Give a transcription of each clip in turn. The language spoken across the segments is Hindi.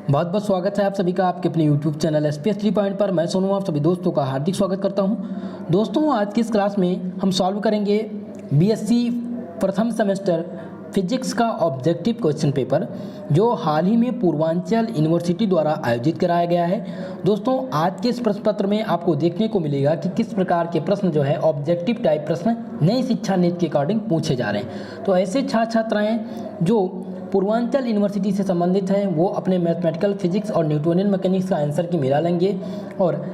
बहुत बहुत स्वागत है आप सभी का आपके अपने YouTube चैनल SPS 3 पॉइंट पर। मैं सोनू आप सभी दोस्तों का हार्दिक स्वागत करता हूं। दोस्तों आज की इस क्लास में हम सॉल्व करेंगे BSc प्रथम सेमेस्टर फिजिक्स का ऑब्जेक्टिव क्वेश्चन पेपर जो हाल ही में पूर्वांचल यूनिवर्सिटी द्वारा आयोजित कराया गया है। दोस्तों आज के इस प्रश्न पत्र में आपको देखने को मिलेगा कि किस प्रकार के प्रश्न जो है ऑब्जेक्टिव टाइप प्रश्न नई शिक्षा नीति के अकॉर्डिंग पूछे जा रहे हैं। तो ऐसे छात्र छात्राएँ जो पूर्वांचल यूनिवर्सिटी से संबंधित हैं वो अपने मैथमेटिकल फिजिक्स और न्यूटोनियन मैकेनिक्स का आंसर की मिला लेंगे। और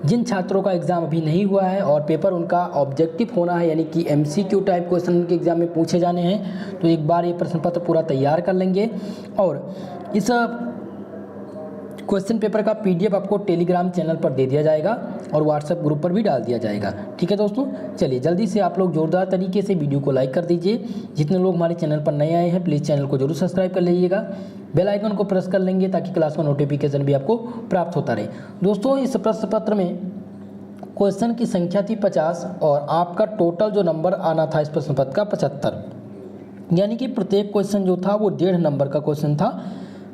जिन छात्रों का एग्ज़ाम अभी नहीं हुआ है और पेपर उनका ऑब्जेक्टिव होना है यानी कि MCQ टाइप क्वेश्चन के एग्ज़ाम में पूछे जाने हैं, तो एक बार ये प्रश्न पत्र पूरा तैयार कर लेंगे और इस क्वेश्चन पेपर का PDF आपको टेलीग्राम चैनल पर दे दिया जाएगा और व्हाट्सएप ग्रुप पर भी डाल दिया जाएगा। ठीक है दोस्तों, चलिए जल्दी से आप लोग जोरदार तरीके से वीडियो को लाइक कर दीजिए। जितने लोग हमारे चैनल पर नए आए हैं प्लीज़ चैनल को जरूर सब्सक्राइब कर लीजिएगा, बेल आइकन को प्रेस कर लेंगे ताकि क्लास का नोटिफिकेशन भी आपको प्राप्त होता रहे। दोस्तों इस प्रश्न पत्र में क्वेश्चन की संख्या थी 50 और आपका टोटल जो नंबर आना था इस प्रश्न पत्र का 75, यानी कि प्रत्येक क्वेश्चन जो था वो 1.5 नंबर का क्वेश्चन था।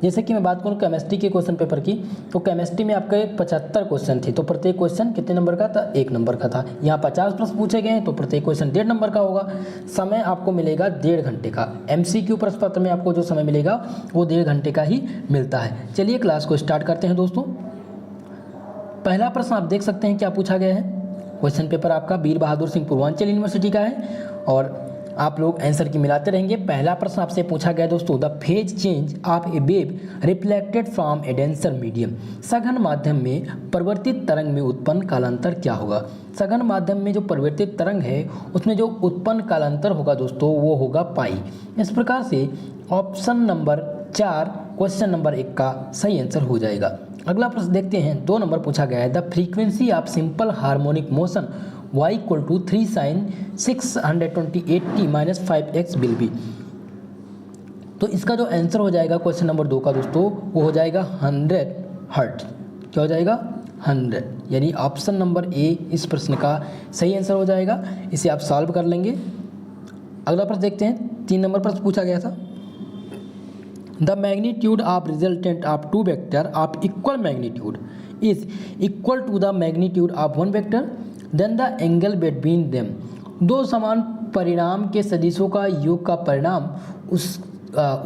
जैसे कि मैं बात करूँ केमिस्ट्री के क्वेश्चन पेपर की, तो केमिस्ट्री में आपके 75 क्वेश्चन थे, तो प्रत्येक क्वेश्चन कितने नंबर का था? 1 नंबर का था। यहाँ 50 प्रश्न पूछे गए हैं तो प्रत्येक क्वेश्चन 1.5 नंबर का होगा। समय आपको मिलेगा 1.5 घंटे का। MCQ प्रश्न पत्र में आपको जो समय मिलेगा वो 1.5 घंटे का ही मिलता है। चलिए क्लास को स्टार्ट करते हैं दोस्तों। पहला प्रश्न आप देख सकते हैं क्या पूछा गया है। क्वेश्चन पेपर आपका वीर बहादुर सिंह पूर्वांचल यूनिवर्सिटी का है और आप लोग आंसर की मिलाते रहेंगे। पहला प्रश्न आपसे पूछा गया दोस्तों, the phase change of A wave reflected from A denser medium, सघन माध्यम में परिवर्तित तरंग में उत्पन्न कालांतर क्या होगा। सघन माध्यम में जो परिवर्तित तरंग है उसमें जो उत्पन्न कालांतर होगा दोस्तों वो होगा पाई। इस प्रकार से ऑप्शन नंबर 4 क्वेश्चन नंबर 1 का सही आंसर हो जाएगा। अगला प्रश्न देखते हैं, 2 नंबर पूछा गया है, the frequency of simple harmonic motion y equal to 3 sin 628t minus 5x will be. तो इसका जो आंसर हो जाएगा क्वेश्चन नंबर 2 का दोस्तों वो हो जाएगा 100 हर्ट्ज। क्या हो जाएगा? 100, यानी ऑप्शन नंबर A इस प्रश्न का सही आंसर हो जाएगा। इसे आप सॉल्व कर लेंगे। अगला प्रश्न देखते हैं, 3 नंबर प्रश्न पूछा गया था, the magnitude of resultant of 2 vector of equal magnitude is equal to the magnitude of 1 vector then the angle between them. 2 समान परिणाम के सदिशों का योग का परिणाम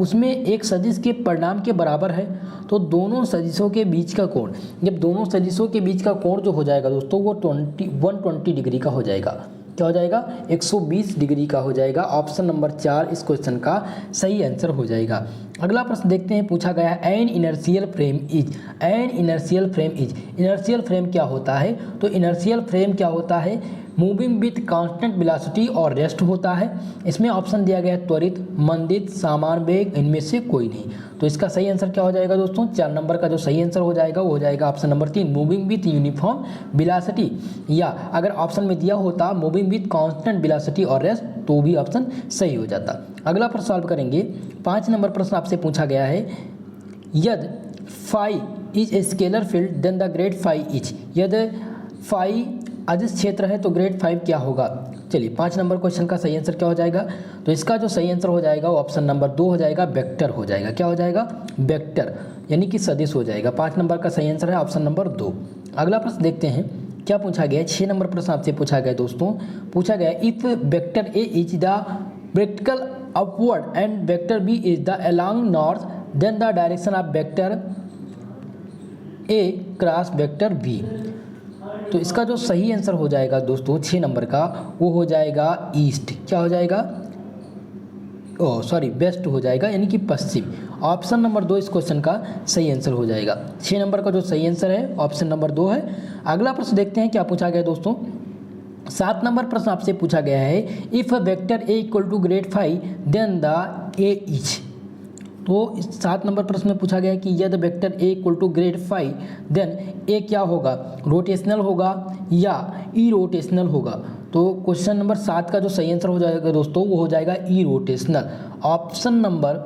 उसमें एक सदिश के परिणाम के बराबर है, तो दोनों सदिशों के बीच का कोण, जब दोनों सदिशों के बीच का कोण जो हो जाएगा दोस्तों वो 120 डिग्री का हो जाएगा। क्या हो जाएगा? 120 डिग्री का हो जाएगा। ऑप्शन नंबर 4 इस क्वेश्चन का सही आंसर हो जाएगा। अगला प्रश्न देखते हैं, पूछा गया है N inertial frame is. N inertial frame is, inertial frame क्या होता है? तो इनर्शियल फ्रेम क्या होता है? मूविंग विथ कांस्टेंट वेलोसिटी और रेस्ट होता है। इसमें ऑप्शन दिया गया है त्वरित, मंदित, समान वेग, इनमें से कोई नहीं। तो इसका सही आंसर क्या हो जाएगा दोस्तों? 4 नंबर का जो सही आंसर हो जाएगा वो हो जाएगा option number 3, moving with uniform velocity. या अगर ऑप्शन में दिया होता मूविंग विथ कांस्टेंट वेलोसिटी और रेस्ट तो भी ऑप्शन सही हो जाता। अगला प्रश्न सॉल्व करेंगे। 5 नंबर प्रश्न आपसे पूछा गया है, यदि phi is a scalar field then the grad phi is. यदि फाई अदिश क्षेत्र है तो ग्रेड 5 क्या होगा। चलिए 5 नंबर क्वेश्चन का सही आंसर क्या हो जाएगा? तो इसका जो सही आंसर हो जाएगा वो ऑप्शन नंबर 2 हो जाएगा, वेक्टर हो जाएगा। क्या हो जाएगा? वेक्टर, यानी कि सदिश हो जाएगा। 5 नंबर का सही आंसर है ऑप्शन नंबर 2। अगला प्रश्न देखते हैं क्या पूछा गया है। 6 नंबर प्रश्न आपसे पूछा गया दोस्तों, पूछा गया if vector A is the vertical upward and vector B is the along north then the direction of vector A cross vector B. तो इसका जो सही आंसर हो जाएगा दोस्तों 6 नंबर का वो हो जाएगा ईस्ट। क्या हो जाएगा? वेस्ट हो जाएगा, यानी कि पश्चिम। ऑप्शन नंबर 2 इस क्वेश्चन का सही आंसर हो जाएगा। 6 नंबर का जो सही आंसर है ऑप्शन नंबर 2 है। अगला प्रश्न देखते हैं क्या पूछा गया दोस्तों। 7 नंबर प्रश्न आपसे पूछा गया है, if vector A equal to grad 5 then the A is. तो इस 7 नंबर प्रश्न में पूछा गया है कि यदि vector A equal to grad 5 then A क्या होगा? रोटेशनल होगा या ई रोटेशनल होगा। तो क्वेश्चन नंबर 7 का जो सही आंसर हो जाएगा दोस्तों वो हो जाएगा ई रोटेशनल। ऑप्शन नंबर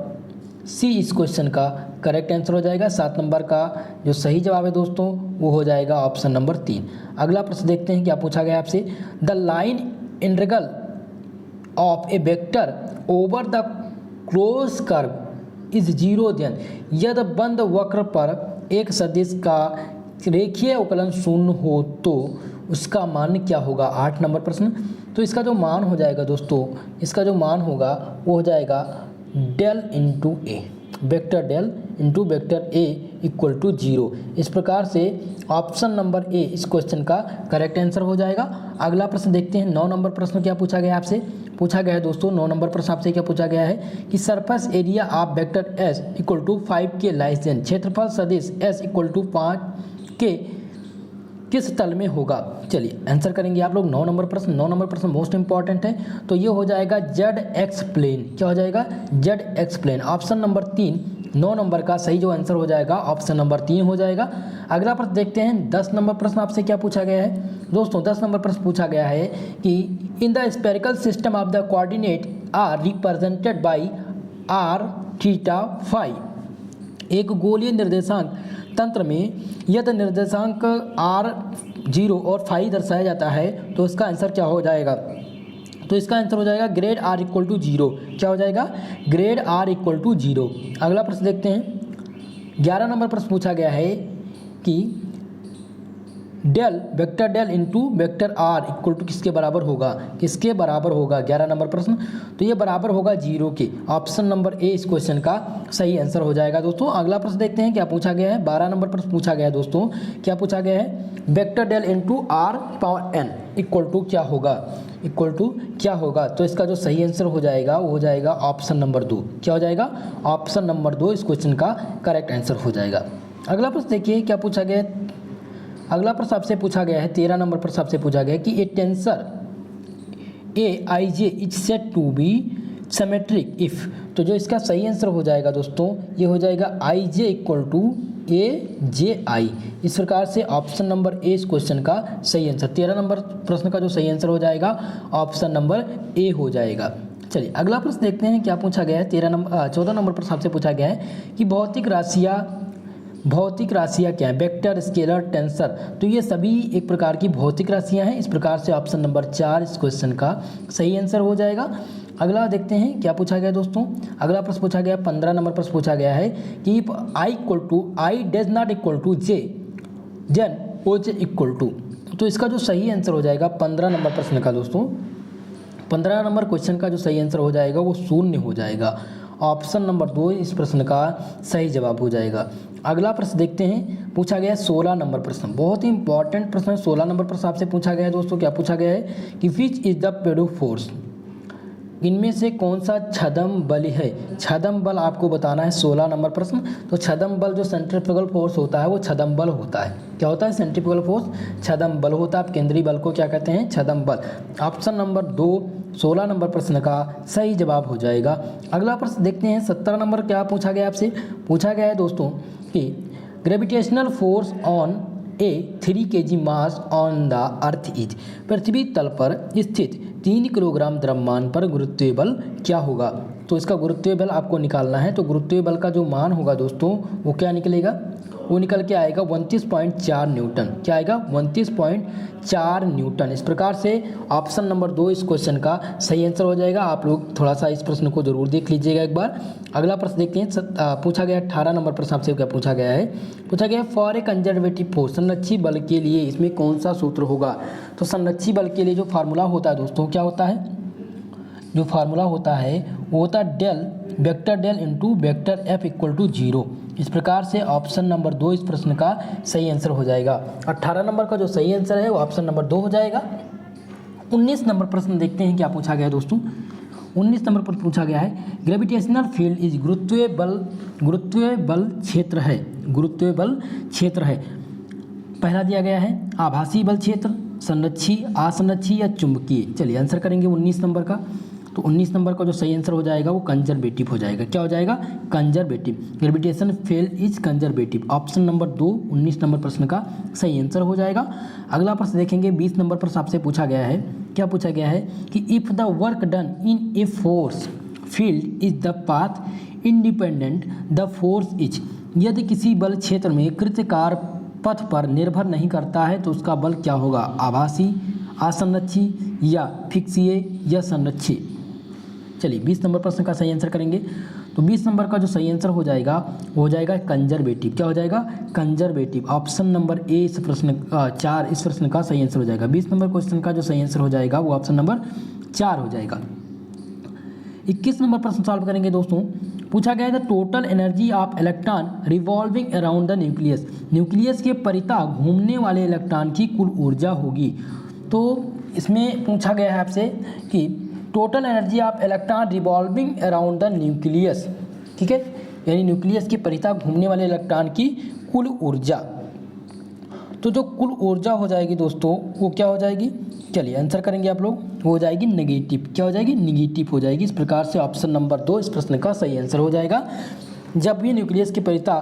सी इस क्वेश्चन का करेक्ट आंसर हो जाएगा। 7 नंबर का जो सही जवाब है दोस्तों वो हो जाएगा ऑप्शन नंबर 3। अगला प्रश्न देखते हैं क्या पूछा गया आपसे, the line integral of a vector over the close curve is zero then यदि बंद वक्र पर एक सदिश का रेखीय उकलन शून्य हो तो उसका मान क्या होगा। 8 नंबर प्रश्न। तो इसका जो मान हो जाएगा दोस्तों, इसका जो मान होगा वो हो जाएगा del into A, vector del into vector A equal to 0। इस प्रकार से ऑप्शन नंबर ए इस क्वेश्चन का करेक्ट आंसर हो जाएगा। अगला प्रश्न देखते हैं। 9 नंबर प्रश्न क्या पूछा गया आपसे, पूछा गया है दोस्तों 9 नंबर प्रश्न आपसे क्या पूछा गया है कि surface area of vector S equal to 5 के लाइस देन क्षेत्रफल सदिश एस इक्वल टू 5 के किस तल में होगा। चलिए आंसर करेंगे आप लोग 9 नंबर प्रश्न। 9 नंबर प्रश्न मोस्ट इंपॉर्टेंट है, तो ये हो जाएगा जेड एक्स प्लेन। क्या हो जाएगा, Z X plane. Option number 3 9 number का सही जो आंसर हो जाएगा ऑप्शन नंबर 3 हो जाएगा। अगला प्रश्न देखते हैं। 10 नंबर प्रश्न आपसे क्या पूछा गया है दोस्तों। 10 नंबर प्रश्न पूछा गया है कि in the spherical system of the coordinate are represented by R theta phi. एक गोलीय निर्देशांक तंत्र में यदि निर्देशांक r0 और फाई दर्शाया जाता है तो इसका आंसर क्या हो जाएगा। तो इसका आंसर हो जाएगा ग्रेड r इक्वल टू 0। क्या हो जाएगा, ग्रेड r इक्वल टू 0। अगला प्रश्न देखते हैं। 11 नंबर प्रश्न पूछा गया है कि del vector del into vector R equal to किसके बराबर होगा, किसके बराबर होगा। 11 नंबर प्रश्न, तो ये बराबर होगा 0 के। ऑप्शन नंबर ए इस क्वेश्चन का सही आंसर हो जाएगा दोस्तों। अगला प्रश्न देखते हैं क्या पूछा गया है। 12 नंबर प्रश्न पूछा गया है दोस्तों। क्या पूछा गया है, vector del into R power N equal to क्या होगा, इक्वल टू क्या होगा। तो इसका जो सही आंसर हो जाएगा वो हो जाएगा ऑप्शन नंबर 2। क्या हो जाएगा, ऑप्शन नंबर 2 इस क्वेश्चन का करेक्ट आंसर हो जाएगा। अगला प्रश्न देखिए क्या पूछा गया है। अगला प्रश्न आपसे पूछा गया है 13 नंबर प्रश्न आपसे पूछा गया है कि a tensor A I J is said to be symmetric if. तो जो इसका सही आंसर हो जाएगा दोस्तों ये हो जाएगा आई जे इक्वल टू ए जे आई। इस प्रकार से ऑप्शन नंबर ए इस क्वेश्चन का सही आंसर। 13 नंबर प्रश्न का जो सही आंसर हो जाएगा ऑप्शन नंबर ए हो जाएगा। चलिए अगला प्रश्न देखते हैं क्या पूछा गया है। 14 नंबर प्रश्न आपसे पूछा गया है कि भौतिक राशियाँ क्या है, वेक्टर स्केलर टेंसर। तो ये सभी एक प्रकार की भौतिक राशियाँ हैं। इस प्रकार से ऑप्शन नंबर 4 इस क्वेश्चन का सही आंसर हो जाएगा। अगला देखते हैं क्या पूछा गया दोस्तों। अगला प्रश्न पूछा गया 15 नंबर प्रश्न पूछा गया है कि I equal to I does not equal to J then O J equal to. तो इसका जो सही आंसर हो जाएगा 15 नंबर प्रश्न का दोस्तों, 15 नंबर क्वेश्चन का जो सही आंसर हो जाएगा वो 0 हो जाएगा। ऑप्शन नंबर 2 इस प्रश्न का सही जवाब हो जाएगा। अगला प्रश्न देखते हैं। पूछा गया है 16 नंबर प्रश्न, बहुत ही इंपॉर्टेंट प्रश्न है। 16 नंबर प्रश्न आपसे पूछा गया है दोस्तों। क्या पूछा गया है कि विच इज द पेडो फोर्स, इनमें से कौन सा छदम बल है। छदम बल आपको बताना है 16 नंबर प्रश्न। तो छदम बल जो सेंट्रीफ्यूगल फोर्स होता है वो छदम बल होता है। क्या होता है, सेंट्रीफ्यूगल फोर्स छदम बल होता है। आप केंद्रीय बल को क्या कहते हैं, छदम बल। ऑप्शन नंबर 2 16 नंबर प्रश्न का सही जवाब हो जाएगा। अगला प्रश्न देखते हैं 17 नंबर। क्या पूछा गया आपसे, पूछा गया है दोस्तों कि gravitational force on a 3 kg mass on the earth is. पृथ्वी तल पर स्थित 3 किलोग्राम द्रव्यमान पर गुरुत्वीय बल क्या होगा। तो इसका गुरुत्वीय बल आपको निकालना है। तो गुरुत्वीय बल का जो मान होगा दोस्तों वो क्या निकलेगा, वो निकल के आएगा 29.4 न्यूटन। क्या आएगा, 29.4 न्यूटन। इस प्रकार से ऑप्शन नंबर 2 इस क्वेश्चन का सही आंसर हो जाएगा। आप लोग थोड़ा सा इस प्रश्न को जरूर देख लीजिएगा एक बार। अगला प्रश्न देखते हैं। पूछा गया 18 नंबर प्रश्न आपसे क्या पूछा गया है। पूछा गया फॉर ए कंजर्वेटिव फोर्स, संरक्षी बल के लिए इसमें कौन सा सूत्र होगा। तो संरक्षी बल के लिए जो फार्मूला होता है दोस्तों, क्या होता है, जो फार्मूला होता है वो होता है del vector del into vector F equal to 0। इस प्रकार से ऑप्शन नंबर 2 इस प्रश्न का सही आंसर हो जाएगा। 18 नंबर का जो सही आंसर है वो ऑप्शन नंबर 2 हो जाएगा। 19 नंबर प्रश्न देखते हैं क्या पूछा गया है दोस्तों। 19 नंबर पर पूछा गया है ग्रेविटेशनल फील्ड इज गुरुत्वीय बल क्षेत्र है। गुरुत्वीय बल क्षेत्र है। पहला दिया गया है आभासी बल क्षेत्र, संरक्षी, असंरक्षी या चुंबकीय। चलिए आंसर करेंगे 19 नंबर का। तो 19 नंबर का जो सही आंसर हो जाएगा वो कंजर्वेटिव हो जाएगा। क्या हो जाएगा, conservative. Gravitation field is conservative. Option number 2 19 number प्रश्न का सही आंसर हो जाएगा। अगला प्रश्न देखेंगे 20 नंबर प्रश्न आपसे पूछा गया है। क्या पूछा गया है कि if the work done in a force field is the path independent the force is. यदि किसी बल क्षेत्र में कृत कार्य पथ पर निर्भर नहीं करता है तो उसका बल क्या होगा, आभासी, असंरक्षी या फिक्सीय या संरक्षी। चलिए 20 नंबर प्रश्न का सही आंसर करेंगे। तो 20 नंबर का जो सही आंसर हो जाएगा वो हो जाएगा कंजर्वेटिव। क्या हो जाएगा? कंजर्वेटिव। ऑप्शन नंबर ए इस प्रश्न 4 इस प्रश्न का सही आंसर हो जाएगा। 20 नंबर क्वेश्चन का जो सही आंसर हो जाएगा वो ऑप्शन नंबर 4 हो जाएगा। 21 नंबर प्रश्न सॉल्व करेंगे दोस्तों। पूछा गया है the total energy of electron revolving around the nucleus. Nucleus के परितः घूमने वाले इलेक्ट्रॉन की कुल ऊर्जा होगी। तो इसमें पूछा गया है आपसे कि total energy of electron revolving around the nucleus, ठीक है, यानी न्यूक्लियस के परितः घूमने वाले इलेक्ट्रॉन की कुल ऊर्जा। तो जो कुल ऊर्जा हो जाएगी दोस्तों वो क्या हो जाएगी? चलिए आंसर करेंगे आप लोग। वो हो जाएगी नेगेटिव। क्या हो जाएगी? नेगेटिव हो जाएगी। इस प्रकार से ऑप्शन नंबर 2 इस प्रश्न का सही आंसर हो जाएगा। जब भी न्यूक्लियस के परितः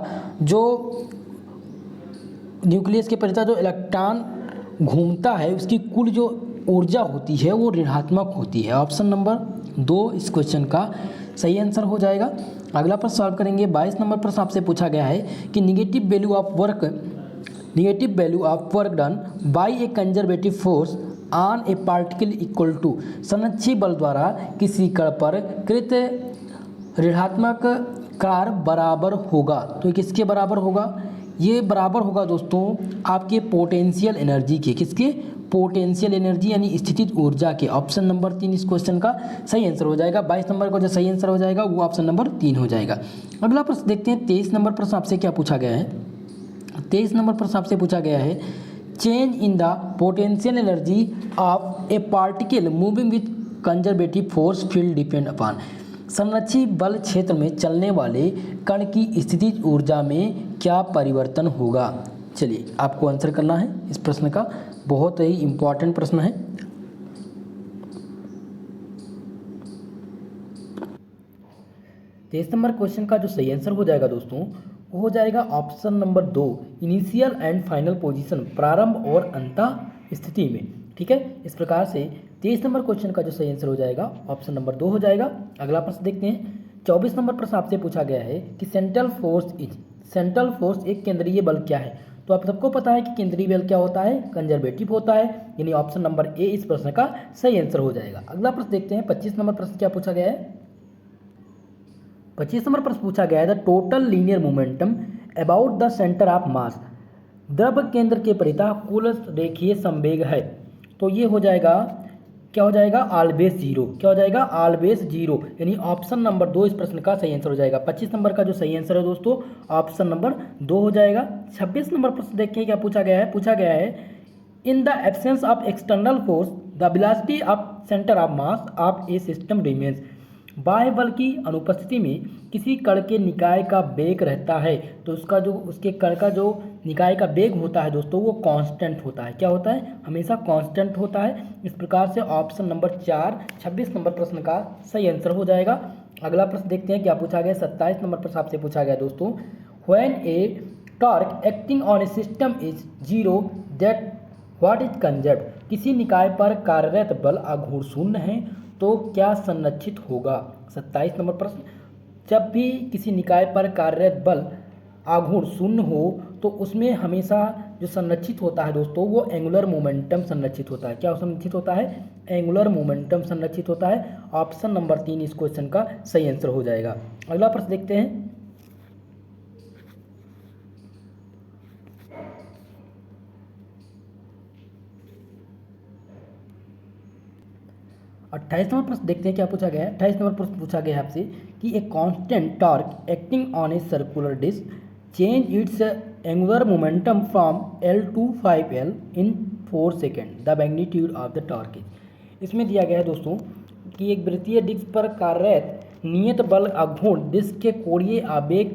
जो इलेक्ट्रॉन घूमता है उसकी कुल जो ऊर्जा होती है वो ऋणात्मक होती है। ऑप्शन नंबर 2 इस क्वेश्चन का सही आंसर हो जाएगा। अगला प्रश्न सॉल्व करेंगे। 22 नंबर प्रश्न आपसे पूछा गया है कि negative value of work done by a conservative force on a particle equal to संरक्षी बल द्वारा किसी कण पर कृत ऋणात्मक कार्य बराबर होगा। तो किसके बराबर होगा? ये बराबर होगा दोस्तों आपके पोटेंशियल एनर्जी के। किसके? पोटेंशियल एनर्जी यानी स्थितिज ऊर्जा के। ऑप्शन नंबर 3 इस क्वेश्चन का सही आंसर हो जाएगा। 22 नंबर का जो सही आंसर हो जाएगा वो ऑप्शन नंबर 3 हो जाएगा। अगला प्रश्न देखते हैं। 23 नंबर प्रश्न आपसे क्या पूछा गया है? 23 नंबर प्रश्न आपसे पूछा गया है change in the potential energy of a particle moving with conservative force field depend upon. संरक्षी बल क्षेत्र में चलने वाले कण की स्थितिज ऊर्जा में क्या परिवर्तन होगा? चलिए आपको आंसर करना है इस प्रश्न का। बहुत ही इंपॉर्टेंट प्रश्न है। तेईस नंबर क्वेश्चन का जो सही आंसर हो जाएगा दोस्तों वो हो जाएगा option number 2 initial and final position, प्रारंभ और अंत स्थिति में। ठीक है, इस प्रकार से 23 नंबर क्वेश्चन का जो सही आंसर हो जाएगा ऑप्शन नंबर 2 हो जाएगा। अगला प्रश्न देखते हैं। 24 नंबर प्रश्न आपसे पूछा गया है कि सेंट्रल फोर्स एक केंद्रीय बल क्या है? तो आप सबको पता है कि केंद्रीय बल क्या होता है? कंजर्वेटिव होता है, यानी ऑप्शन नंबर ए इस प्रश्न का सही आंसर हो जाएगा। अगला प्रश्न देखते हैं। 25 नंबर प्रश्न क्या पूछा गया है? 25 नंबर प्रश्न पूछा गया है the total linear momentum about the centre of mass, द्रव केंद्र के परितः कुल रेखीय संवेग है। तो ये हो जाएगा, क्या हो जाएगा? Always zero. क्या हो जाएगा? ऑलवेज जीरो, यानी ऑप्शन नंबर 2 इस प्रश्न का सही आंसर हो जाएगा। 25 नंबर का जो सही आंसर है दोस्तों ऑप्शन नंबर 2 हो जाएगा। 26 नंबर प्रश्न देखिए क्या पूछा गया है? पूछा गया है in the absence of external force the velocity of centre of mass of A system remains. बाह्य बल की अनुपस्थिति में किसी कण के निकाय का वेग रहता है तो उसके कण का जो निकाय का वेग होता है दोस्तों वो कांस्टेंट होता है। क्या होता है? हमेशा कांस्टेंट होता है। इस प्रकार से ऑप्शन नंबर 4 26 नंबर प्रश्न का सही आंसर हो जाएगा। अगला प्रश्न देखते हैं क्या पूछा गया। 27 नंबर प्रश्न आपसे पूछा गया दोस्तों when A torque acting on A system is zero that what is conserved. किसी निकाय पर कार्यरत बल आघूर्ण शून्य है तो क्या संरक्षित होगा? 27 नंबर प्रश्न, जब भी किसी निकाय पर कार्यरत बल आघूर्ण शून्य हो तो उसमें हमेशा जो संरक्षित होता है दोस्तों वो एंगुलर मोमेंटम संरक्षित होता है। क्या संरक्षित होता है? एंगुलर मोमेंटम संरक्षित होता है। ऑप्शन नंबर 3 इस क्वेश्चन का सही आंसर हो जाएगा। अगला प्रश्न देखते हैं। 28 नंबर प्रश्न देखते हैं क्या पूछा गया है। 28 नंबर प्रश्न पूछा गया है आपसे कि a constant torque acting on a circular disk change it's angular momentum from L to 5L in 4 second the magnitude of the torque is. इसमें दिया गया है दोस्तों कि एक वृत्तीय डिस्क पर कार्यरत नियत बल आघूर्ण डिस्क के कोणीय आवेग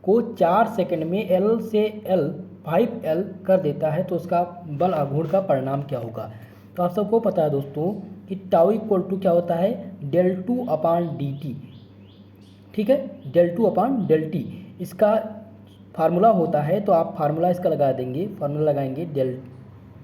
को 4 सेकेंड में L से L 5L कर देता है तो उसका बल आघूर्ण का परिणाम क्या होगा? तो आप सबको पता है दोस्तों कि टाउ इक्वल टू क्या होता है? del 2 upon dt। ठीक है, del 2 अपॉन del t इसका फार्मूला होता है। तो आप फार्मूला इसका लगा देंगे, फार्मूला लगाएंगे del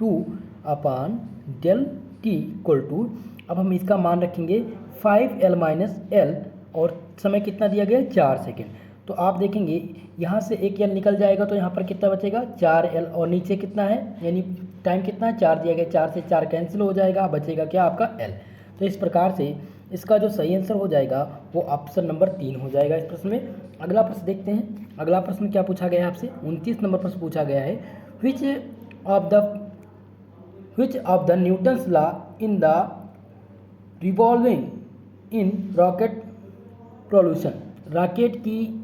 2 upon del t equal to, अब हम इसका मान रखेंगे 5L माइनस L और समय कितना दिया गया? 4 सेकेंड। तो आप देखेंगे यहाँ से एक L निकल जाएगा तो यहाँ पर कितना बचेगा? 4L और नीचे कितना है? यानी टाइम कितना है? 4 दिया गया, 4 से 4 कैंसिल हो जाएगा, बचेगा क्या आपका? L। तो इस प्रकार से इसका जो सही आंसर हो जाएगा वो ऑप्शन नंबर 3 हो जाएगा इस प्रश्न में। अगला प्रश्न देखते हैं। अगला प्रश्न क्या पूछा गया है आपसे, 29 नंबर प्रश्न पूछा गया है, which of the Newton's law in the revolving in rocket propulsion, rocket की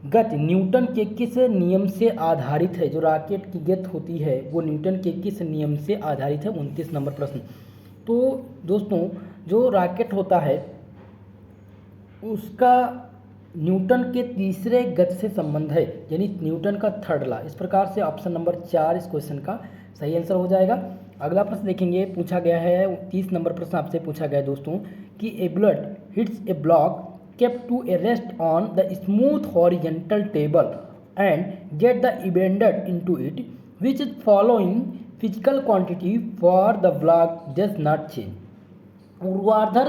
गति न्यूटन के किस नियम से आधारित है। जो रॉकेट की गति होती है वो न्यूटन के किस नियम से आधारित है, 29 नंबर प्रश्न। तो दोस्तों जो रॉकेट होता है उसका न्यूटन के तीसरे गति से संबंध है, यानी न्यूटन का थर्ड लॉ। इस प्रकार से ऑप्शन नंबर 4 इस क्वेश्चन का सही आंसर हो जाएगा। अगला प्रश्न देखेंगे, पूछा गया है 30 नंबर प्रश्न आपसे पूछा गया है दोस्तों कि a bullet hits a block kept to a rest on the smooth horizontal table and get the embedded into it, which is following physical quantity for the block does not change। ऊर्ध्वाधर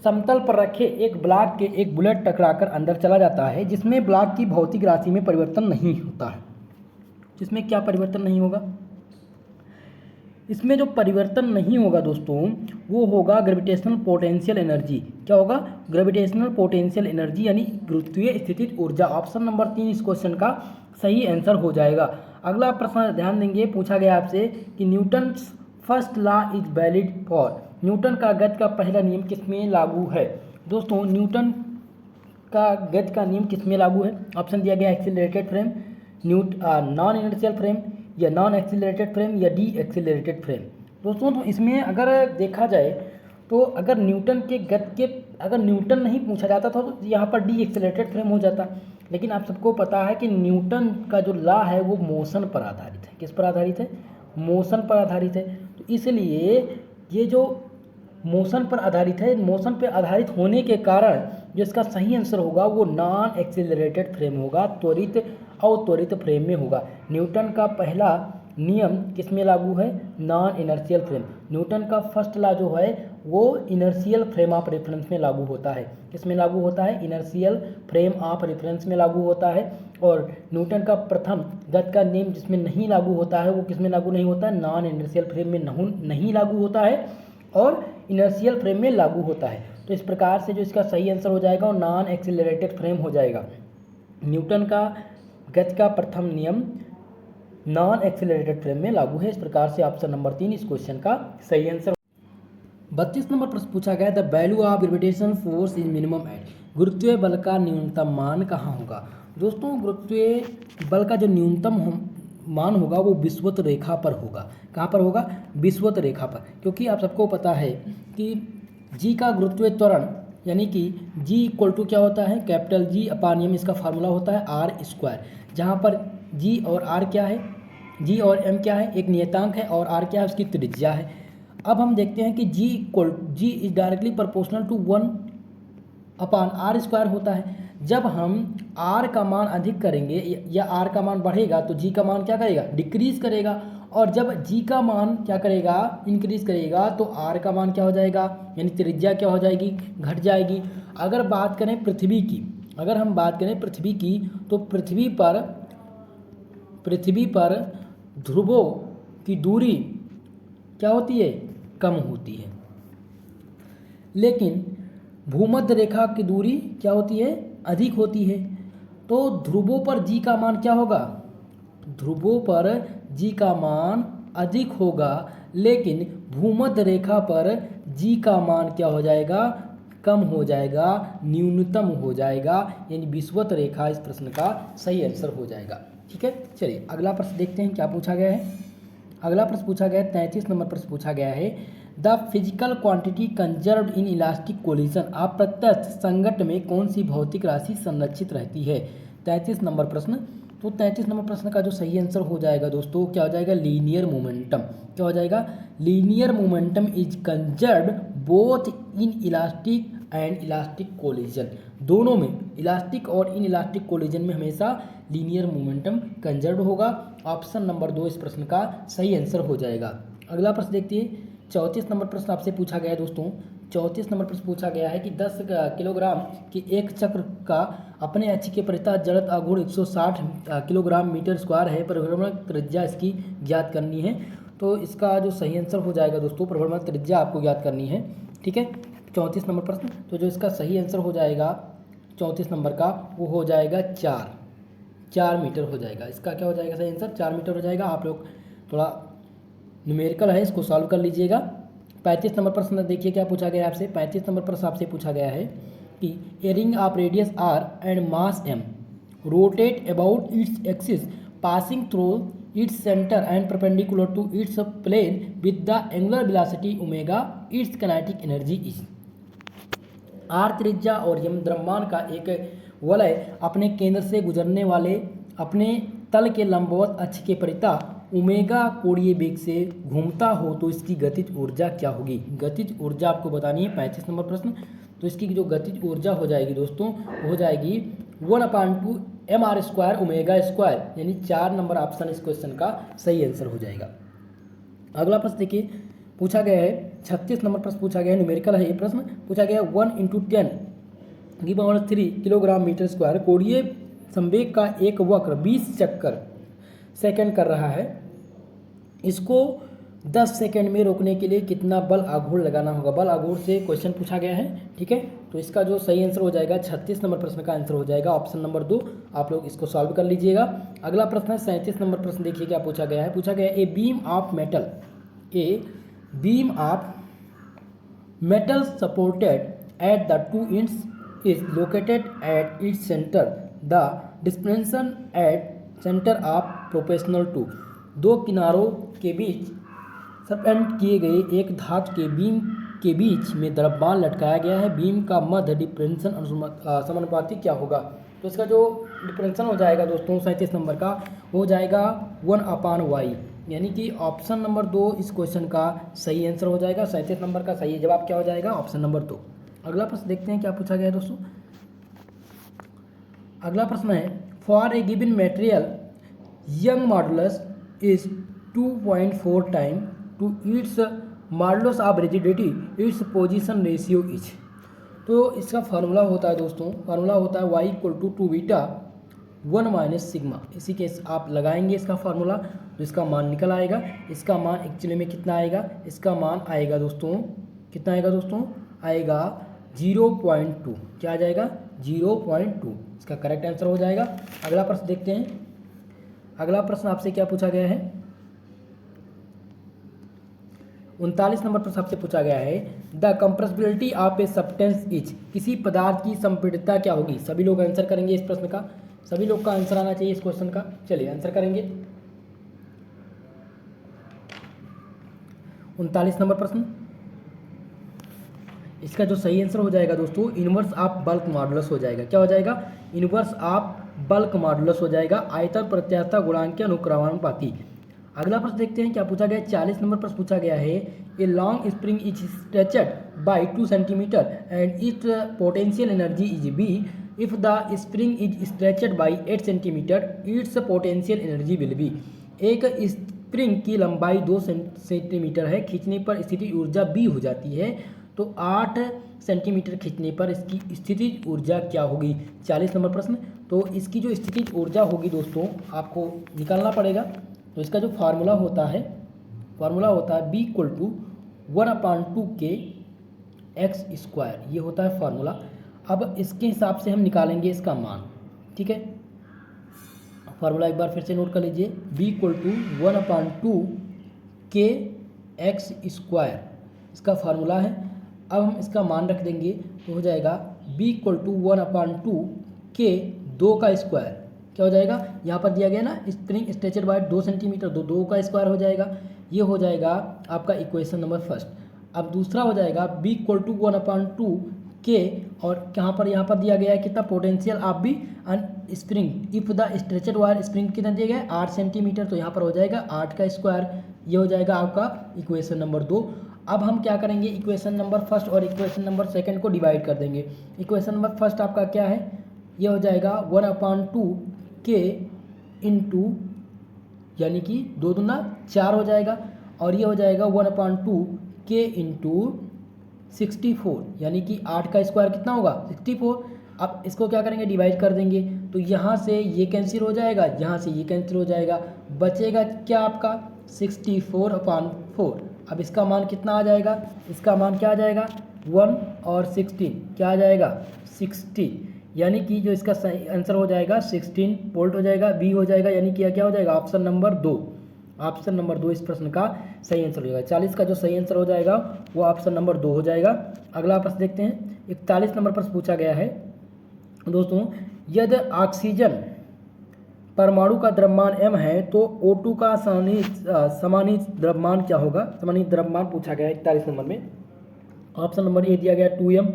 समतल पर रखे एक ब्लॉक के एक बुलेट टकराकर अंदर चला जाता है जिसमें ब्लॉक की भौतिक राशि में परिवर्तन नहीं होता है। जिसमें क्या परिवर्तन नहीं होगा, इसमें जो परिवर्तन नहीं होगा दोस्तों वो होगा ग्रेविटेशनल पोटेंशियल एनर्जी। क्या होगा, ग्रेविटेशनल पोटेंशियल एनर्जी यानी गुरुत्वीय स्थितिज ऊर्जा। ऑप्शन नंबर 3 इस क्वेश्चन का सही आंसर हो जाएगा। अगला प्रश्न ध्यान देंगे, पूछा गया आपसे कि Newton first law is valid for, Newton का गति का पहला नियम किसमें लागू है। दोस्तों न्यूटन का गति का नियम किसमें लागू है, ऑप्शन दिया गया accelerated frame, non inertial frame, या नॉन एक्सीलरेटेड फ्रेम, या डी एक्सीलरेटेड फ्रेम। दोस्तों तो इसमें अगर देखा जाए तो अगर न्यूटन के गति के अगर न्यूटन नहीं पूछा जाता था तो यहाँ पर डी एक्सीलरेटेड फ्रेम हो जाता। लेकिन आप सबको पता है कि न्यूटन का जो लॉ है वो मोशन पर आधारित है। किस पर आधारित है, मोशन पर आधारित है। तो इसलिए ये जो मोशन पर आधारित है, मोशन पर आधारित होने के कारण जो इसका सही आंसर होगा वो नॉन एक्सीलरेटेड फ्रेम होगा, त्वरित अवत्वरित फ्रेम में होगा। न्यूटन का पहला नियम किसमें लागू है, नॉन इनर्शियल फ्रेम। न्यूटन का फर्स्ट लॉ जो है वो इनर्शियल फ्रेम ऑफ रेफरेंस में लागू होता है। किसमें लागू होता है, इनर्शियल फ्रेम ऑफ रेफरेंस में लागू होता है। और न्यूटन का प्रथम गति का नियम जिसमें नहीं लागू होता है वो किसमें लागू नहीं होता है, नॉन इनर्शियल फ्रेम में नहीं लागू होता है और इनर्शियल फ्रेम में लागू होता है। तो इस प्रकार से जो इसका सही आंसर हो जाएगा वो नॉन एक्सीलरेटेड फ्रेम हो जाएगा। न्यूटन का गति का प्रथम नियम नॉन एक्सीलरेटेड फ्रेम में लागू है। इस प्रकार से ऑप्शन नंबर 3 इस क्वेश्चन का सही आंसर। 32 नंबर प्रश्न पूछा गया, the value of gravitation force is minimum at, गुरुत्वीय बल का न्यूनतम मान कहाँ होगा। दोस्तों गुरुत्वीय बल का जो न्यूनतम मान होगा वो विषुवत रेखा पर होगा। कहाँ पर होगा, विषुवत रेखा पर। क्योंकि आप सबको पता है कि जी का गुरुत्वीय त्वरण यानी कि जी इक्वल टू क्या होता है, कैपिटल जी अपान एम, इसका फार्मूला होता है आर स्क्वायर। जहाँ पर जी और आर क्या है, जी और एम क्या है, एक नियतांक है और आर क्या है, उसकी त्रिज्या है। अब हम देखते हैं कि G is directly proportional to 1 upon R square होता है। जब हम आर का मान अधिक करेंगे या आर का मान बढ़ेगा तो जी का मान क्या करेगा, डिक्रीज करेगा। और जब जी का मान क्या करेगा, इंक्रीज करेगा, तो आर का मान क्या हो जाएगा, यानी त्रिज्या क्या हो जाएगी, घट जाएगी। अगर बात करें पृथ्वी की, अगर हम बात करें पृथ्वी की, तो पृथ्वी पर ध्रुवों की दूरी क्या होती है, कम होती है। लेकिन भूमध्य रेखा की दूरी क्या होती है, अधिक होती है। तो ध्रुवों पर जी का मान क्या होगा, ध्रुवों पर जी का मान अधिक होगा, लेकिन भूमध्य रेखा पर जी का मान क्या हो जाएगा, कम हो जाएगा, न्यूनतम हो जाएगा, यानी विषुवत रेखा इस प्रश्न का सही आंसर हो जाएगा। ठीक है, चलिए अगला प्रश्न देखते हैं क्या पूछा गया है। अगला प्रश्न पूछा गया है 33 नंबर प्रश्न पूछा गया है, the physical quantity conserved in elastic collision, अप्रत्यक्ष संघट्ट में कौन सी भौतिक राशि संरक्षित रहती है। 33 नंबर प्रश्न। तो 33 नंबर प्रश्न का जो सही आंसर हो जाएगा दोस्तों क्या हो जाएगा, लीनियर मोमेंटम। क्या हो जाएगा, linear momentum is conserved both in elastic and elastic collision. दोनों में, इलास्टिक और इन इलास्टिक कोलिजन में हमेशा लीनियर मोमेंटम कंजर्व्ड होगा। ऑप्शन नंबर 2 इस प्रश्न का सही आंसर हो जाएगा। अगला प्रश्न देखते हैं 34 नंबर प्रश्न आपसे पूछा गया है दोस्तों। 34 नंबर प्रश्न पूछा गया है कि 10 किलोग्राम के एक चक्र का अपने अक्ष के परितः जड़त्व आघूर्ण 160 किलोग्राम मीटर स्क्वायर है, परिभ्रमण त्रिज्या इसकी ज्ञात करनी है। तो इसका जो सही आंसर हो जाएगा दोस्तों, परिभ्रमण त्रिज्या आपको ज्ञात करनी है। ठीक है, 34 नंबर प्रश्न, तो जो इसका सही आंसर हो जाएगा 34 नंबर का, वो हो जाएगा 4 मीटर हो जाएगा। इसका क्या हो जाएगा सही आंसर? 4 मीटर हो जाएगा। आप लोग थोड़ा न्यूमेरिकल है, इसको सॉल्व कर लीजिएगा। 35 नंबर प्रश्न देखिए क्या पूछा गया है आपसे। 35 नंबर प्रश्न आपसे पूछा गया है कि a ring of radius R and mass M rotate about its axis passing through its centre and perpendicular to its plane with the angular velocity omega, its kinetic energy is. R त्रिज्या और यम द्रव्यमान का एक वलय अपने केंद्र से गुजरने वाले अपने तल के लंबवत अक्ष के परितः ओमेगा कोणीय वेग से घूमता हो तो इसकी गतिज ऊर्जा क्या होगी? गतिज ऊर्जा आपको बतानी है। 35 नंबर प्रश्न, तो इसकी जो गतिज ऊर्जा हो जाएगी दोस्तों, हो जाएगी 1/2 mr² ओमेगा स्क्वायर, यानी 4 नंबर ऑप्शन इस क्वेश्चन का सही आंसर हो जाएगा। अगला प्रश्न देखिए पूछा गया है 36 नंबर प्रश्न पूछा गया है, न्यूमेरिकल है ये प्रश्न। पूछा गया है 1 × 10³ किलोग्राम मीटर स्क्वायर कोणीय संवेग का एक वक्र 20 चक्कर सेकंड कर रहा है, इसको 10 सेकंड में रोकने के लिए कितना बल आघूर्ण लगाना होगा? बल आघूर्ण से क्वेश्चन पूछा गया है, ठीक है। तो इसका जो सही आंसर हो जाएगा 36 नंबर प्रश्न का आंसर हो जाएगा ऑप्शन नंबर 2। आप लोग इसको सॉल्व कर लीजिएगा। अगला प्रश्न है 37 नंबर प्रश्न, देखिए क्या पूछा गया है। पूछा गया है a beam of metal supported at the 2 ends is located at its center. The dispersion at center of proportional to। दो किनारों के बीच सस्पेंड किए गए एक धातु के बीम के बीच में द्रव्यमान लटकाया गया है, बीम का मध्य डिफरेंशन समानुपाती क्या होगा? तो इसका जो डिफरेंशन हो जाएगा दोस्तों 37 नंबर का, हो जाएगा 1/y, यानी कि ऑप्शन नंबर 2 इस क्वेश्चन का सही आंसर हो जाएगा। 37 नंबर का सही जवाब क्या हो जाएगा? Option number 2। अगला प्रश्न देखते हैं क्या पूछा गया है दोस्तों। अगला प्रश्न है for a given material Young modulus is 2.4 time to its modulus of rigidity, its position ratio is. तो इसका फार्मूला होता है दोस्तों, फार्मूला होता है y = 2 बीटा 1 - सिग्मा। इसी के आप लगाएंगे इसका फार्मूला, तो इसका मान निकल आएगा। इसका मान एक्चुअली में कितना आएगा? इसका मान आएगा दोस्तों, कितना आएगा दोस्तों? आएगा 0.2। क्या आ जाएगा? 0.2 इसका करेक्ट आंसर हो जाएगा। अगला प्रश्न देखते हैं। अगला प्रश्न आपसे क्या पूछा गया है? 39 नंबर प्रश्न आपसे पूछा गया है the compressibility of a substance is. किसी पदार्थ की संपीड़ितता क्या होगी? सभी लोग आंसर करेंगे इस प्रश्न का, सभी लोग का आंसर आना चाहिए इस क्वेश्चन का। चलिए आंसर करेंगे। 39 नंबर प्रश्न, इसका जो सही आंसर हो जाएगा दोस्तों इनवर्स ऑफ बल्क मॉडुलस हो जाएगा। क्या हो जाएगा? इनवर्स ऑफ बल्क मॉडुलस हो जाएगा, आयतन प्रत्यास्थता गुणांक के अनुक्रमानुपाती। अगला प्रश्न देखते हैं क्या पूछा गया है। 40 नंबर प्रश्न पूछा गया है a long spring is stretched by 2 centimetre and its potential energy is B. If the spring is stretched by 8 centimetre its potential energy will be. एक स्प्रिंग की लंबाई 2 सेंटीमीटर है, खींचने पर स्थितिज ऊर्जा बी हो जाती है, तो 8 सेंटीमीटर खींचने पर इसकी स्थितिज ऊर्जा क्या होगी? 40 नंबर प्रश्न। तो इसकी जो स्थितिज ऊर्जा होगी दोस्तों आपको निकालना पड़ेगा। तो इसका जो फार्मूला होता है B = 1/2 के x², ये होता है फार्मूला। अब इसके हिसाब से हम निकालेंगे इसका मान, ठीक है। फार्मूला एक बार फिर से नोट कर लीजिए, B = 1/2 के x², इसका फार्मूला है। अब हम इसका मान रख देंगे तो हो जाएगा B = 1/2 के 2 का स्क्वायर। क्या हो जाएगा? यहाँ पर दिया गया ना स्प्रिंग स्ट्रेचड बाय 2 सेंटीमीटर, तो 2 का स्क्वायर हो जाएगा। ये हो जाएगा आपका इक्वेशन नंबर फर्स्ट। अब दूसरा हो जाएगा B = 1/2 के, और यहाँ पर दिया गया है कितना? Potential of B and spring if the stretched wire spring कितना दिया गया है? 8 सेंटीमीटर, तो यहाँ पर हो जाएगा 8 का स्क्वायर। ये हो जाएगा आपका इक्वेशन नंबर 2। अब हम क्या करेंगे? इक्वेशन नंबर फर्स्ट और इक्वेशन नंबर सेकंड को डिवाइड कर देंगे। इक्वेशन नंबर फर्स्ट आपका क्या है? ये हो जाएगा 1/2 के इंटू, यानी कि 2 दूना 4 हो जाएगा, और ये हो जाएगा 1/2 के इंटू 64, यानी कि 8 का स्क्वायर कितना होगा? 64। अब इसको क्या करेंगे? डिवाइड कर देंगे, तो यहाँ से ये कैंसिल हो जाएगा, यहाँ से ये कैंसिल हो जाएगा, बचेगा क्या आपका? 64/4। अब इसका मान कितना आ जाएगा? इसका मान क्या आ जाएगा? 1 और 16 क्या आ जाएगा 60, यानी कि जो इसका सही आंसर हो जाएगा 16 वोल्ट हो जाएगा, बी हो जाएगा, यानी कि क्या हो जाएगा ऑप्शन नंबर 2। ऑप्शन नंबर 2 इस प्रश्न का सही आंसर हो जाएगा। 40 का जो सही आंसर हो जाएगा वो ऑप्शन नंबर 2 हो जाएगा। अगला प्रश्न देखते हैं। 41 नंबर प्रश्न पूछा गया है दोस्तों, यदि ऑक्सीजन परमाणु का द्रव्यमान m है तो O2 का समानीत द्रव्यमान क्या होगा। समानीत द्रव्यमान पूछा गया है 41 नंबर में। ऑप्शन नंबर ए दिया गया 2m,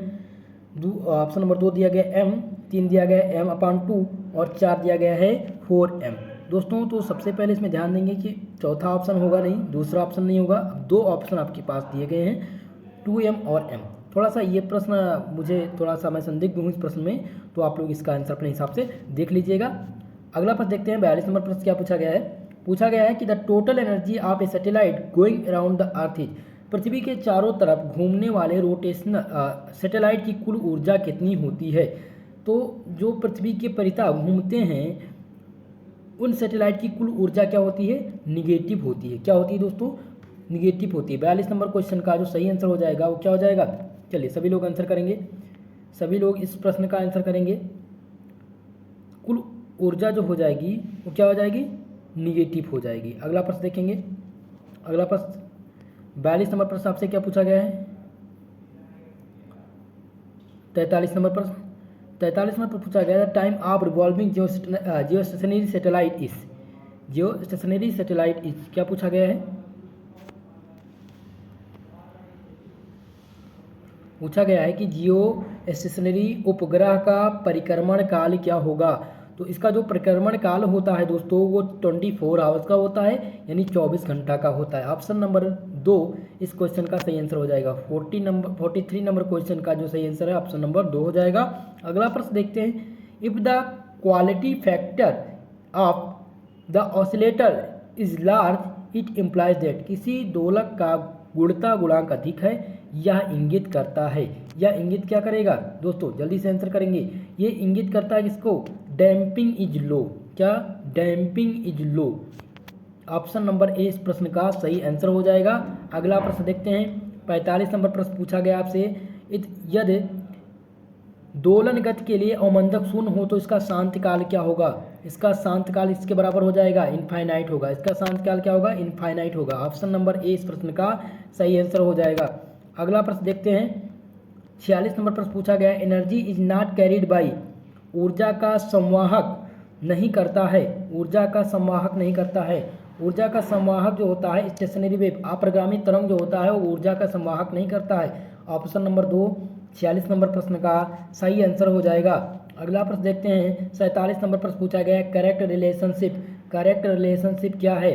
ऑप्शन नंबर 2 दिया गया m, 3 दिया गया m/2 और 4 दिया गया है 4m। दोस्तों तो सबसे पहले इसमें ध्यान देंगे कि चौथा ऑप्शन होगा नहीं, दूसरा ऑप्शन नहीं होगा। अब दो ऑप्शन आपके पास दिए गए हैं 2m और m। थोड़ा सा ये प्रश्न मुझे थोड़ा सा मैं संदिग्ध हूँ इस प्रश्न में, तो आप लोग इसका आंसर अपने हिसाब से देख लीजिएगा। अगला प्रश्न देखते हैं। 42 नंबर प्रश्न क्या पूछा गया है। पूछा गया है कि the total energy of a satellite going around the earth is, पृथ्वी के चारों तरफ घूमने वाले रोटेशनल सैटेलाइट की कुल ऊर्जा कितनी होती है। तो जो पृथ्वी के परितः घूमते हैं उन सैटेलाइट की कुल ऊर्जा क्या होती है, निगेटिव होती है। क्या होती है दोस्तों, निगेटिव होती है। 42 नंबर क्वेश्चन का जो सही आंसर हो जाएगा वो क्या हो जाएगा, चलिए सभी लोग आंसर करेंगे, सभी लोग इस प्रश्न का आंसर करेंगे। कुल ऊर्जा जो हो जाएगी वो क्या हो जाएगी, निगेटिव हो जाएगी। अगला प्रश्न देखेंगे। अगला प्रश्न 42 नंबर प्रश्न आपसे क्या पूछा गया है। 43 नंबर प्रश्न, 43 नंबर पर पूछा गया है time of revolving geostationary satellite is, geostationary satellite is क्या पूछा गया है। पूछा गया है कि जियो स्टेशनरी उपग्रह का परिक्रमण काल क्या होगा। तो इसका जो परिक्रमण काल होता है दोस्तों वो 24 आवर्स का होता है, यानी 24 घंटा का होता है। ऑप्शन नंबर 2 इस क्वेश्चन का सही आंसर हो जाएगा। 43 नंबर क्वेश्चन का जो सही आंसर है ऑप्शन नंबर 2 हो जाएगा। अगला प्रश्न देखते हैं। If the quality factor of the oscillator is large it implies that, किसी दोलक का गुणता गुणांक अधिक है, यह इंगित करता है। यह इंगित क्या करेगा दोस्तों, जल्दी से आंसर करेंगे। ये इंगित करता है किसको, डैम्पिंग इज लो। क्या, damping is low. Option number A इस प्रश्न का सही आंसर हो जाएगा। अगला प्रश्न देखते हैं। 45 नंबर प्रश्न पूछा गया आपसे, यदि दोलन गति के लिए अवमंदक शून्य हो तो इसका शांत काल क्या होगा। इसका शांत काल इसके बराबर हो जाएगा, इनफाइनाइट होगा। इसका शांत काल क्या होगा, इनफाइनाइट होगा। ऑप्शन नंबर ए इस प्रश्न का सही आंसर हो जाएगा। अगला प्रश्न देखते हैं। 46 नंबर प्रश्न पूछा गया है। Energy is not carried by, ऊर्जा का संवाहक नहीं करता है, ऊर्जा का संवाहक नहीं करता है। ऊर्जा का संवाहक जो होता है स्टेशनरी वेव, अप्रगामी तरंग जो होता है वो ऊर्जा का संवाहक नहीं करता है। ऑप्शन नंबर 2 46 नंबर प्रश्न का सही आंसर हो जाएगा। अगला प्रश्न देखते हैं। 47 नंबर प्रश्न पूछा गया है करेक्ट रिलेशनशिप। करेक्ट रिलेशनशिप क्या है,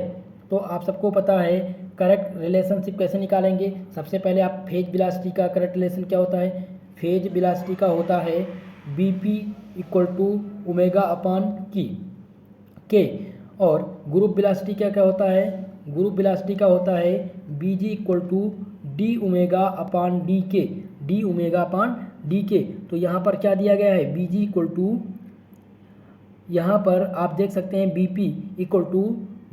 तो आप सबको पता है करेक्ट रिलेशनशिप कैसे निकालेंगे। सबसे पहले आप फेज वेलोसिटी का करेक्ट रिलेशन क्या होता है, फेज वेलोसिटी का होता है BP = ω/k, और ग्रुप वेलोसिटी क्या क्या होता है, ग्रुप वेलोसिटी का होता है BG = dω/dk, dω/dk। तो यहाँ पर क्या दिया गया है, BG = यहाँ पर आप देख सकते हैं BP =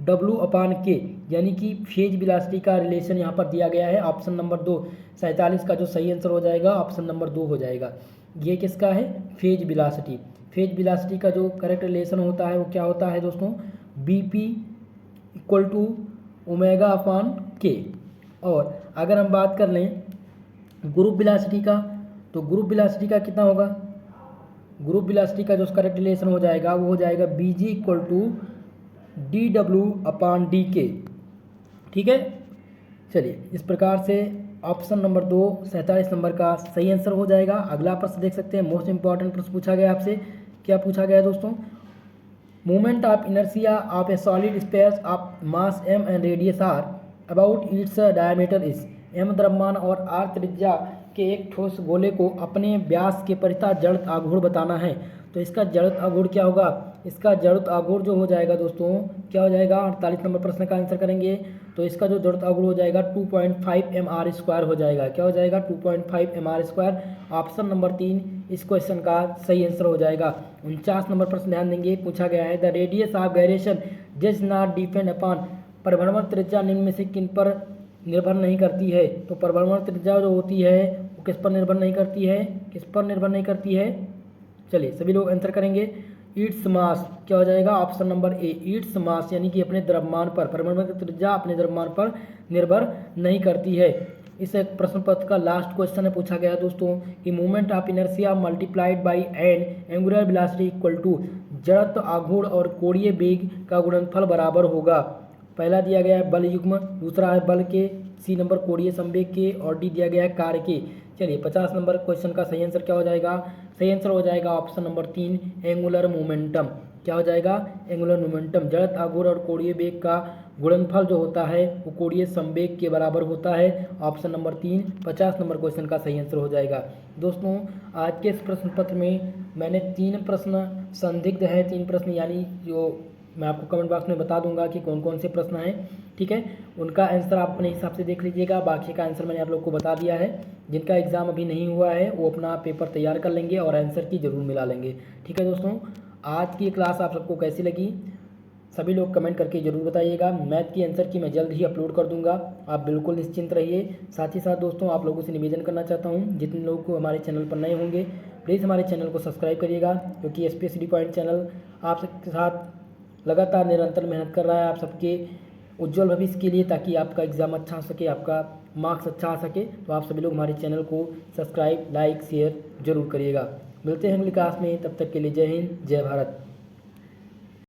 W/K, यानी कि फेज वेलोसिटी का रिलेशन यहाँ पर दिया गया है। ऑप्शन नंबर 2 47 का जो सही आंसर हो जाएगा ऑप्शन नंबर 2 हो जाएगा। ये किसका है, फेज वेलोसिटी। फेज वेलोसिटी का जो करेक्ट रिलेशन होता है वो क्या होता है दोस्तों, BP = ω/k। और अगर हम बात कर लें ग्रुप वेलोसिटी का, तो ग्रुप वेलोसिटी का कितना होगा, ग्रुप वेलोसिटी का जो करेक्ट रिलेशन हो जाएगा वो हो जाएगा BG = dW/dk। ठीक है, चलिए इस प्रकार से ऑप्शन नंबर 2 47 नंबर का सही आंसर हो जाएगा। अगला प्रश्न देख सकते हैं। मोस्ट इंपॉर्टेंट प्रश्न पूछा गया आपसे, क्या पूछा गया दोस्तों, movement of inertia of A solid space of mass m and radius r about its diameter is. m द्रव्यमान और r त्रिज्या के एक ठोस गोले को अपने व्यास के परितः जड़त्व आघूर्ण बताना है। तो इसका जड़त्व आघूर्ण क्या होगा, इसका जड़त्व आघूर्ण जो हो जाएगा दोस्तों क्या हो जाएगा, 48 नंबर प्रश्न का आंसर करेंगे। तो इसका जो जड़त्व आघूर्ण हो जाएगा 2.5 mr² हो जाएगा। क्या हो जाएगा, 2.5 mr²। ऑप्शन नंबर 3 इस क्वेश्चन का सही आंसर हो जाएगा। 49 नंबर प्रश्न ध्यान देंगे, पूछा गया है the radius of gyration does not depend upon, परिभ्रमण त्रिज्या निम्न में से किन पर निर्भर नहीं करती है। तो परिभ्रमण त्रिज्या जो होती है वो वो किस पर निर्भर नहीं करती है, किस पर निर्भर नहीं करती है। चलिए सभी लोग आंसर करेंगे। ईट्स मास क्या हो जाएगा, ऑप्शन नंबर ए ईट्स मास, यानी कि अपने द्रव्यमान पर, परिभ्रमण की त्रिज्या अपने द्रव्यमान पर निर्भर नहीं करती है। इस एक प्रश्न पत्र का लास्ट क्वेश्चन है, पूछा गया दोस्तों कि movement of inertia multiplied by an angular velocity equal to, जड़त्व आघूर्ण और कोणीय वेग का गुणनफल बराबर होगा। पहला दिया गया है बल युग्म, दूसरा है बल के, सी नंबर कोणीय संवेग के, और डी दिया गया है कार्य के। चलिए 50 नंबर क्वेश्चन का सही आंसर क्या हो जाएगा, सही आंसर हो जाएगा ऑप्शन नंबर 3 एंगुलर मोमेंटम। क्या हो जाएगा, एंगुलर मोमेंटम। जड़त्व आघूर्ण और कोणीय वेग का गुणनफल जो होता है वो कोणीय संवेग के बराबर होता है। ऑप्शन नंबर 3 50 नंबर क्वेश्चन का सही आंसर हो जाएगा। दोस्तों आज के इस प्रश्न पत्र में मैंने 3 प्रश्न संदिग्ध है, 3 प्रश्न यानी जो मैं आपको कमेंट बॉक्स में बता दूंगा कि कौन कौन से प्रश्न हैं, ठीक है। उनका आंसर आप अपने हिसाब से देख लीजिएगा। बाकी का आंसर मैंने आप लोग को बता दिया है। जिनका एग्ज़ाम अभी नहीं हुआ है वो अपना पेपर तैयार कर लेंगे और आंसर की ज़रूर मिला लेंगे, ठीक है। दोस्तों आज की क्लास आप सबको कैसी लगी सभी लोग कमेंट करके ज़रूर बताइएगा। मैथ की आंसर की मैं जल्द ही अपलोड कर दूंगा, आप बिल्कुल निश्चिंत रहिए। साथ ही साथ दोस्तों आप लोगों से निवेदन करना चाहता हूं, जितने लोग को हमारे चैनल पर नए होंगे प्लीज़ हमारे चैनल को सब्सक्राइब करिएगा, क्योंकि SPSD पॉइंट चैनल आप सबके साथ लगातार निरंतर मेहनत कर रहा है आप सबके उज्जवल भविष्य के लिए, ताकि आपका एग्ज़ाम अच्छा हो सके, आपका मार्क्स अच्छा आ सके। तो आप सभी लोग हमारे चैनल को सब्सक्राइब, लाइक, शेयर जरूर करिएगा। मिलते हैं अगली क्लास में, तब तक के लिए जय हिंद, जय भारत।